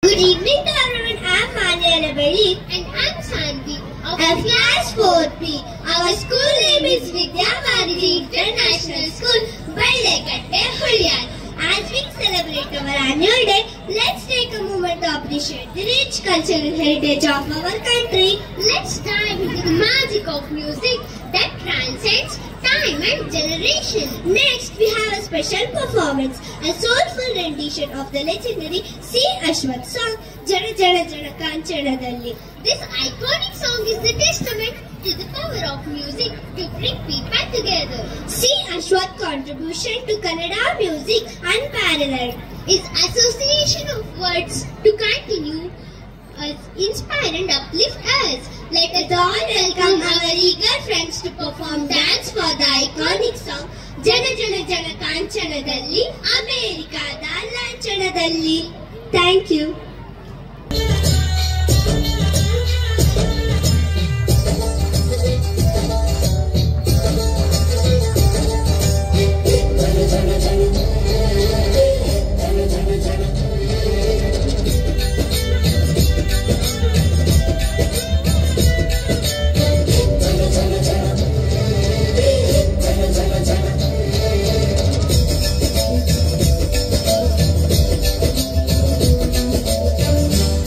Good evening to everyone. I'm Manya Rabali and I'm Santi of Class 4P. Our school name is Vidya Bharati International School, Ballekatte, Hulyar. As we celebrate our annual day, let's take a moment to appreciate the rich cultural heritage of our country. Let's dive into the magic of music that transcends time and generation. Next, we have a special performance, a soulful rendition of the legendary C. Ashwath song, Jana Jana Jana Kanchanadalli. This iconic song is the testament to the power of music to bring people together. C. Ashwath's contribution to Kannada music unparalleled. His association of words to continue inspire and uplift us. Let us all welcome our eager friends to perform dance for the iconic song Jana Jana Jana Kanchanadalli, Amerikada Lanchanadalli. Thank you.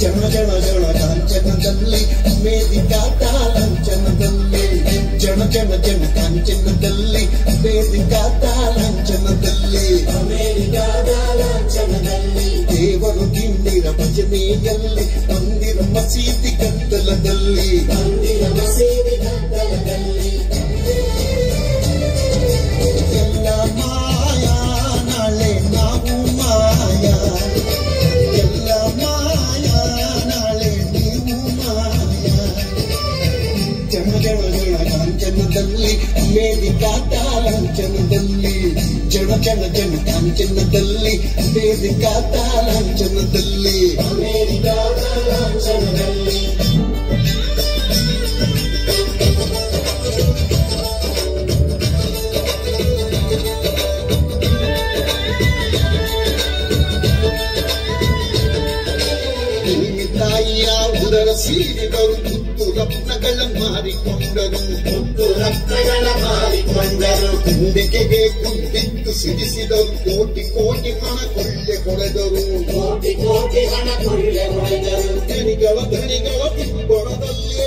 Jana Jana Jana Kanchanadalli, Amerikada Lanchanadalli, Amerikada Lanchanadalli. ದೇವರು ಗಿಂಡಿರ ಭಜನೆಯಲ್ಲಿ ಮಂದಿರ ಮಸೀದಿ ಗದ್ದಲದಲ್ಲಿ, ಮಂದಿರ ಮಸೀದಿ ಗದ್ದಲದಲ್ಲಿ. ಎಲ್ಲ ಮಾಯಾ ನಾಳೆ ನಾವು ಮಾಯಾ, ಎಲ್ಲ ಮಾಯಾ ನಾಳೆ ನೀವು ಮಾಯಾ. ಜನ ಜನ ಜನ ಕಾಂಚನದಲ್ಲಿ, ಅಮೇರಿಕಾದ ಲಾಂಛನದಲ್ಲಿ, ಜನ ಜನ ಜನ ಕಾಂಚನದಲ್ಲಿ, ಅಮೇರಿಕಾದ ಲಾಂಛನದಲ್ಲಿ, ಅಮೇರಿಕಾದ ಲಾಂಛನದಲ್ಲಿ. ತಾಯಿಯ ಉದರ ಸೀರಿದರು, ಮುತ್ತು ರತ್ನಗಳ ಮಾರಿಕೊಂಡರು, ಮುತ್ತು ರತ್ನಗಳ ಮಾರಿಕೊಂಡರು. ಕುಂಡಿಕೆಗೆ ಕುಂದಿದ್ದು ಸಿಡಿಸಿದರು, ಕೋಟಿ ಕೋಟಿ ಹಣ ಕೊಳ್ಳೆ ಹೊಡೆದರು, ಕೋಟಿ ಕೋಟಿ ಹಣ ಕೊಳ್ಳೆ ಹೊಡೆದರು. ಧನಿಗಳ ಧನಿಗಳ ತಿಪ್ಪಣದಲ್ಲಿ,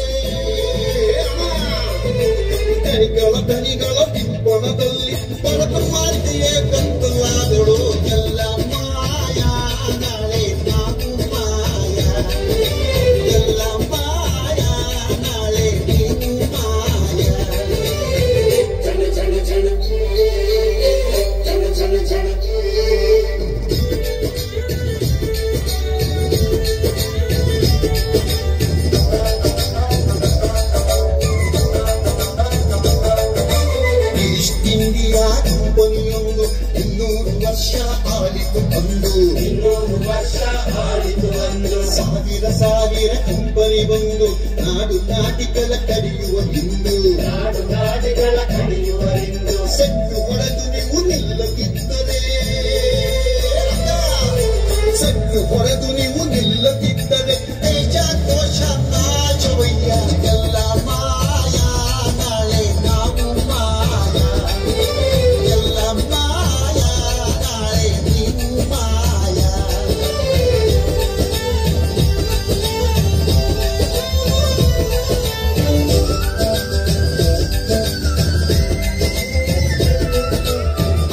ಧನಿಗಳ ಧನಿಗಳ ತಿಪ್ಪಣದಲ್ಲಿ ಬರತ ಮಾತೆಯೇ ಕತ್ತಲಾದಳು. ಎಲ್ಲ ಮಾಯಾ ನಾಳೆ ನಾವು ಮಾಯಾ, ಎಲ್ಲ ಮಾಯಾ ನಾಳೆ ನೀವು ಮಾಯಾ. ಜನ ಜನ ಜನ ಜನ ಜನ ಜನ. ಈಸ್ಟ್ ಇಂಡಿಯಾ ಕಂಪನಿಯೊಂದು 200 ವರ್ಷ ಆಳಿತು ಬಂದು, 200 ವರ್ಷ ಆಳಿತು ಬಂದು. ಸಾವಿರ ಸಾವಿರ ಕಂಪನಿ ಬಂದು ನಾಡು ನಾಟಿಗಳ ಕಡಿಯುವ ಹಿಂದು, ನಾಡು ನಾಟಿಗಳ ಕಡಿಯುವ ಹಿಂದು. ಸೆಟ್ಟು ಹೊಡೆದು ನೀವು ನಿಲ್ಲದಿದ್ದರೆ, ಸೆಟ್ಟು ಹೊಡೆದು ನೀವು ನಿಲ್ಲದಿದ್ದರೆ ದೇಶ ಕೋಶ ನಾಶವಯ್ಯ. ಎಲ್ಲ ಮಾಯಾ ನಾಳೆ ನಾವು ಮಾಯಾ, ಎಲ್ಲ ಮಾಯಾ ನಾಳೆ ನೀವು ಮಾಯಾ.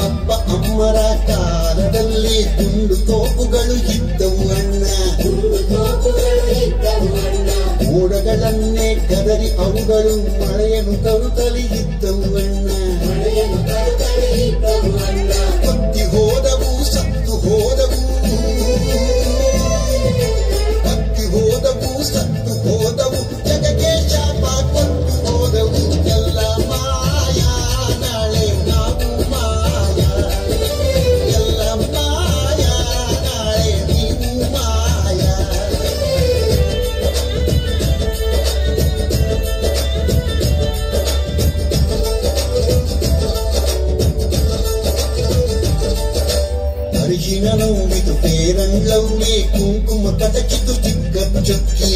ಅಪ್ಪ ಅಮ್ಮರ ಕಾಲದಲ್ಲಿ ಗುಂಡು ತೋಪುಗಳು ಇದ್ದವು ಅಣ್ಣ, ಗುಂಡು ತೋಪುಗಳು ಇದ್ದವು ಅಣ್ಣ. ಮೋಡಗಳನ್ನೇ ಕದರಿ ಅವುಗಳು ಮಳೆಯನ್ನು ತರುತ್ತಲೇ ಇದ್ದವು ಅಣ್ಣ, ಮಳೆಯನ್ನು ತರುತ್ತಲೇ ಇದ್ದವು ಅಣ್ಣ. ಕೊತ್ತಿ ಹೋದವು ಸತ್ತು ಹೋದವು, ಕೊತ್ತಿ ಹೋದವು ಸತ್ತು ಹೋದವು, ಜಗಕ್ಕೆ ಶಾಪ ಕೊಟ್ಟು ಹೋದವು. ಎಲ್ಲ ಮಾಯಾ ನಾಳೆ ನಾವು ಮಾಯಾ, ಎಲ್ಲ ಮಾಯಾ ನಾಳೆ ನೀವು ಮಾಯಾ. ಕಟಕಿತು ಚಿಕ್ಕ ಚೊಕ್ಕಿ